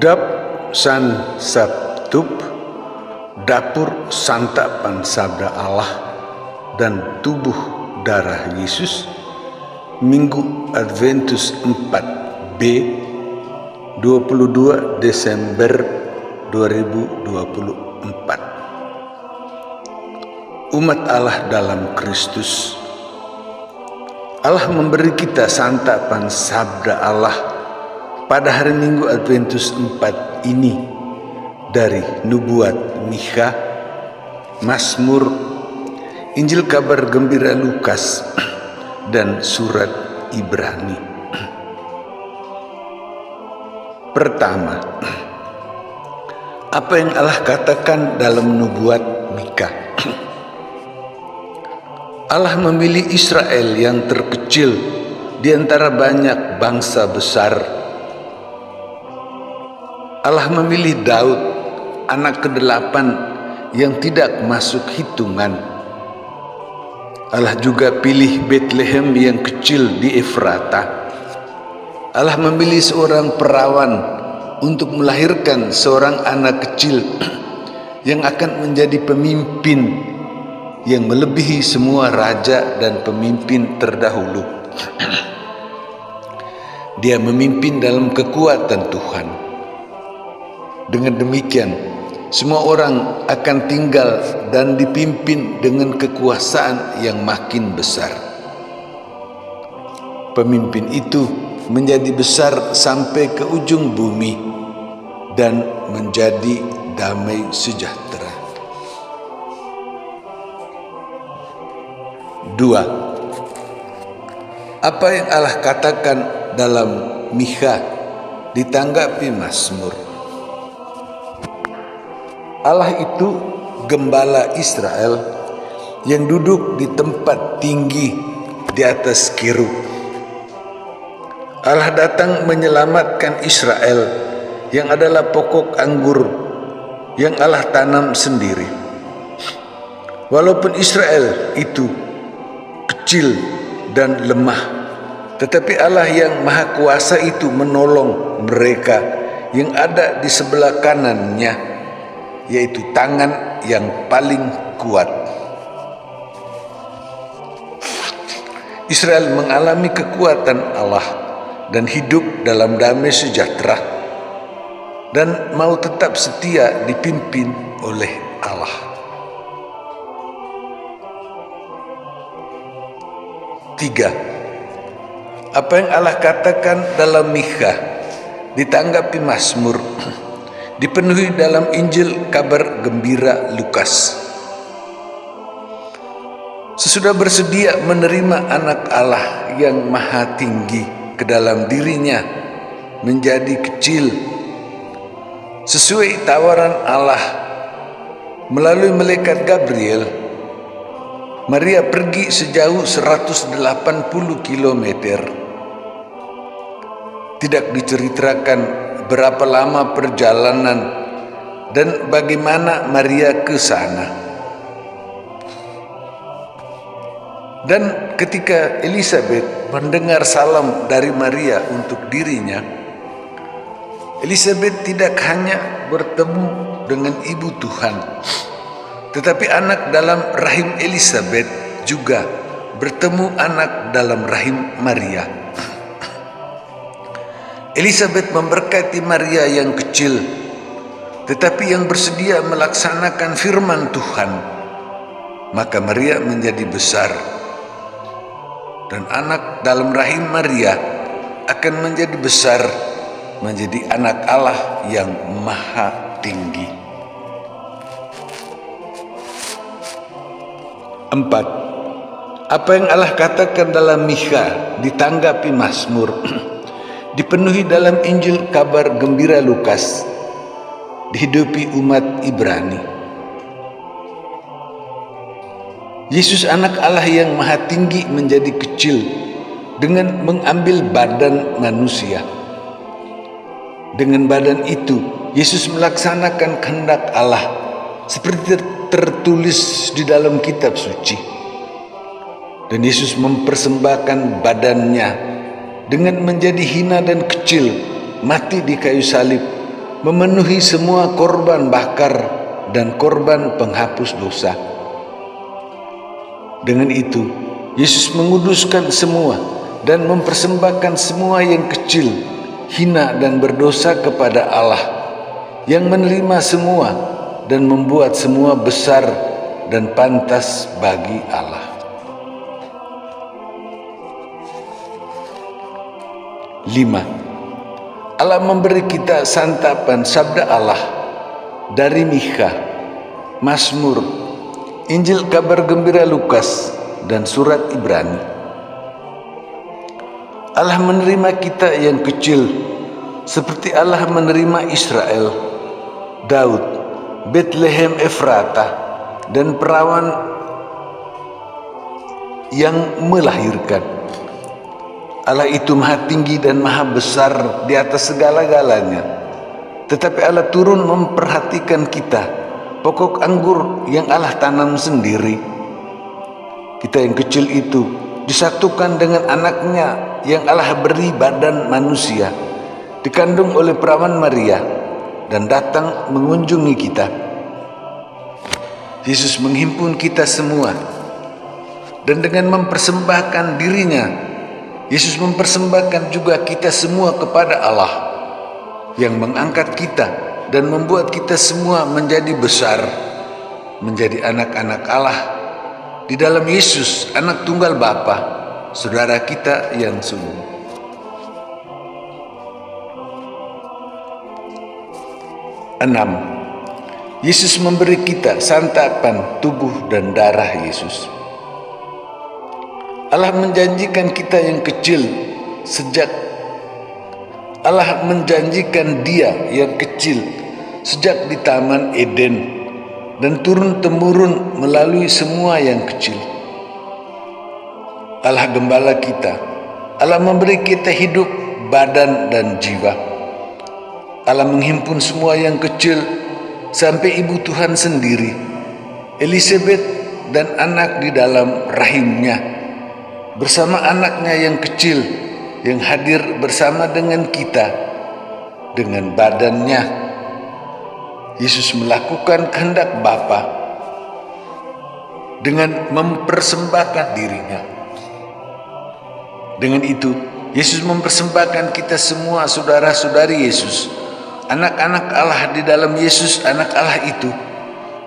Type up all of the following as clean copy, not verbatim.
Dap San Sabtup, dapur santapan sabda Allah dan tubuh darah Yesus, Minggu Adventus 4B, 22 Desember 2024. Umat Allah dalam Kristus. Allah memberi kita santapan sabda Allah pada hari Minggu Adventus 4 ini dari Nubuat Mikha, Mazmur, Injil Kabar Gembira Lukas, dan Surat Ibrani. Pertama, apa yang Allah katakan dalam Nubuat Mikha? Allah memilih Israel yang terkecil di antara banyak bangsa besar. Allah memilih Daud, anak ke-8 yang tidak masuk hitungan. Allah juga pilih Bethlehem yang kecil di Efrata. Allah memilih seorang perawan untuk melahirkan seorang anak kecil yang akan menjadi pemimpin yang melebihi semua raja dan pemimpin terdahulu. Dia memimpin dalam kekuatan Tuhan. Dengan demikian, semua orang akan tinggal dan dipimpin dengan kekuasaan yang makin besar. Pemimpin itu menjadi besar sampai ke ujung bumi dan menjadi damai sejahtera. 2. Apa yang Allah katakan dalam Mikha ditanggapi Mazmur? Allah itu gembala Israel yang duduk di tempat tinggi di atas kerub. Allah datang menyelamatkan Israel yang adalah pokok anggur yang Allah tanam sendiri. Walaupun Israel itu kecil dan lemah, tetapi Allah yang Maha Kuasa itu menolong mereka yang ada di sebelah kanannya, yaitu tangan yang paling kuat. Israel mengalami kekuatan Allah dan hidup dalam damai sejahtera dan mau tetap setia dipimpin oleh Allah. 3. Apa yang Allah katakan dalam Mikha ditanggapi Mazmur dipenuhi dalam Injil Kabar Gembira Lukas. Sesudah bersedia menerima anak Allah yang maha tinggi ke dalam dirinya menjadi kecil sesuai tawaran Allah melalui malaikat Gabriel, Maria pergi sejauh 180 km. Tidak diceritakan berapa lama perjalanan dan bagaimana Maria ke sana. Dan ketika Elizabeth mendengar salam dari Maria untuk dirinya, Elizabeth tidak hanya bertemu dengan ibu Tuhan, tetapi anak dalam rahim Elizabeth juga bertemu anak dalam rahim Maria. Elizabeth memberkati Maria yang kecil, tetapi yang bersedia melaksanakan firman Tuhan. Maka Maria menjadi besar, dan anak dalam rahim Maria akan menjadi besar, menjadi anak Allah yang maha tinggi. 4. Apa yang Allah katakan dalam Mikha ditanggapi Mazmur dipenuhi dalam Injil Kabar Gembira Lukas, dihidupi umat Ibrani. Yesus anak Allah yang maha tinggi menjadi kecil dengan mengambil badan manusia. Dengan badan itu Yesus melaksanakan kehendak Allah seperti tertulis di dalam kitab suci. Dan Yesus mempersembahkan badannya dengan menjadi hina dan kecil, mati di kayu salib memenuhi semua korban bakar dan korban penghapus dosa. Dengan itu, Yesus menguduskan semua dan mempersembahkan semua yang kecil, hina dan berdosa kepada Allah, yang menerima semua dan membuat semua besar dan pantas bagi Allah. 5. Allah memberi kita santapan sabda Allah dari Mikha, Mazmur, Injil kabar gembira Lukas, dan surat Ibrani. Allah menerima kita yang kecil seperti Allah menerima Israel, Daud, Bethlehem Efratah, dan perawan yang melahirkan. Allah itu maha tinggi dan maha besar di atas segala-galanya. Tetapi Allah turun memperhatikan kita, pokok anggur yang Allah tanam sendiri. Kita yang kecil itu disatukan dengan anaknya yang Allah beri badan manusia, dikandung oleh perawan Maria, dan datang mengunjungi kita. Yesus menghimpun kita semua, dan dengan mempersembahkan dirinya, Yesus mempersembahkan juga kita semua kepada Allah yang mengangkat kita dan membuat kita semua menjadi besar, menjadi anak-anak Allah di dalam Yesus, anak tunggal Bapa, saudara kita yang sulung. 6. Yesus memberi kita santapan tubuh dan darah Yesus. Allah menjanjikan kita yang kecil Allah menjanjikan dia yang kecil sejak di Taman Eden dan turun-temurun melalui semua yang kecil. Allah gembala kita. Allah memberi kita hidup, badan, dan jiwa. Allah menghimpun semua yang kecil sampai ibu Tuhan sendiri, Elizabeth, dan anak di dalam rahimnya, bersama anaknya yang kecil yang hadir bersama dengan kita dengan badannya. Yesus melakukan kehendak Bapa dengan mempersembahkan dirinya. Dengan itu, Yesus mempersembahkan kita semua saudara-saudari Yesus, anak-anak Allah di dalam Yesus, anak Allah itu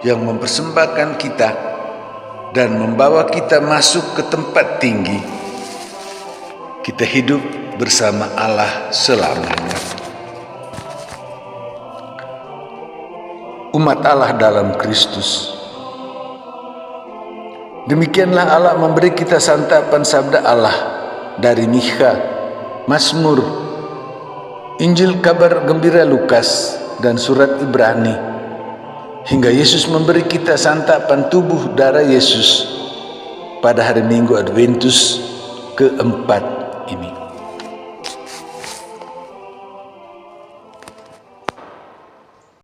yang mempersembahkan kita dan membawa kita masuk ke tempat tinggi. Kita hidup bersama Allah selamanya. Umat Allah dalam Kristus. Demikianlah Allah memberi kita santapan sabda Allah dari Mikha, Mazmur, Injil kabar gembira Lukas, dan surat Ibrani, hingga Yesus memberi kita santapan tubuh darah Yesus pada hari Minggu Adventus keempat.